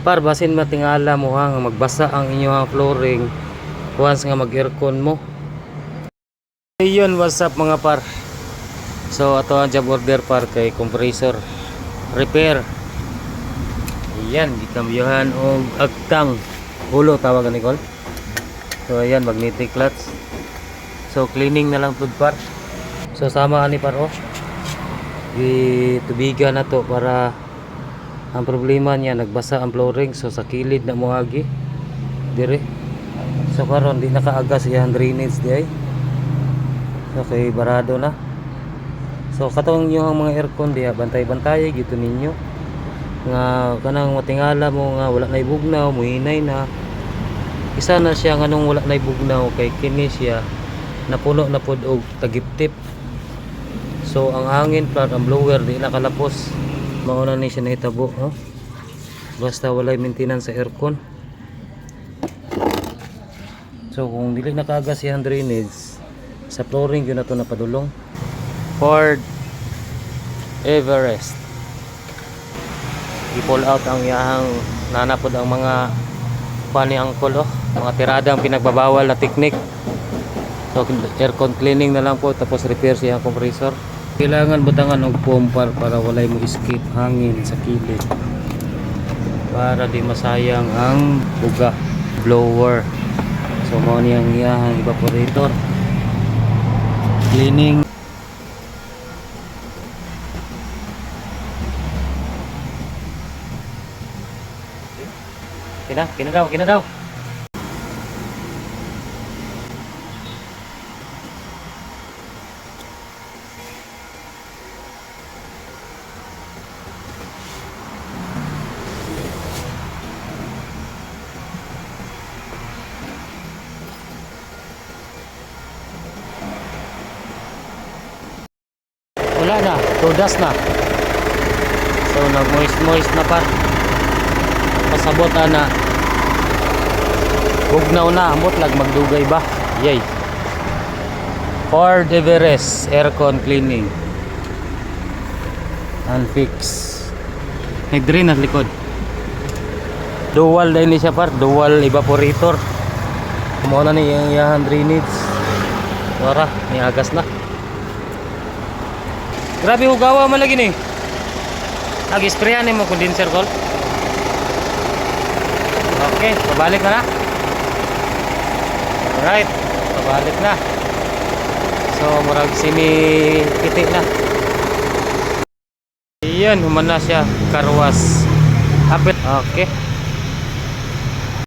Par, basin matingala mo ha, nga magbasa ang inyong flooring once nga mag-aircon mo. Ayun, what's up mga par. So ato ang job order par kay compressor repair. Ayan, gikambyohan og agtang ulo tawag ni Col. So ayan, magnetic clutch. So cleaning na lang pud par. So sama ani par oh. Gitubigan na to para ang problema niya nagbasa ang flooring, so sa kilid na moagi dire. So karon di nakaaga siya ang drainage di ay. So kay barado na. So katong yung mga aircon diha bantay-bantay gito ninyo nga kanang matingala mo nga wala na ibugnaw, muhinay na. Isa na siya nganong wala na ibugnaw kay kini siya napuno na pud og tagip-tip. So ang hangin pa ang blower di nakalapos. Mauna ni siya nahitabo, oh. Basta walay maintenance sa aircon. So kung dili nakaga siya drainage sa flooring yun na to napadulong. Ford Everest i-pull out ang iyahang nanapod ang mga pani angkol, oh. Mga tiradang pinagbabawal na technique. So aircon cleaning na lang po, tapos repair siya ang compressor. Kailangan butangan og pompar para walay mo escape hangin sa kilid para di masayang ang buga blower. So mao ni ang iyahang evaporator cleaning. Kina daw wala na, tudas na. So nag moist na par. Pasabot na. Bugnaw na, amot lag magdugay ba? Yay. Ford Everest aircon cleaning. Unfix. Nag-drain at likod. Dual din ni siya par, dual evaporator. Kumuha na ni yung drainage. Wara, niagas na. Grabe hugawa man lagi ni. Nag-sprayan mo condenser Col. Okay, pabalik na. Alright, pabalik na. So murag sini kiti na. Iyan, human na siya karwas. Hapit. Okay.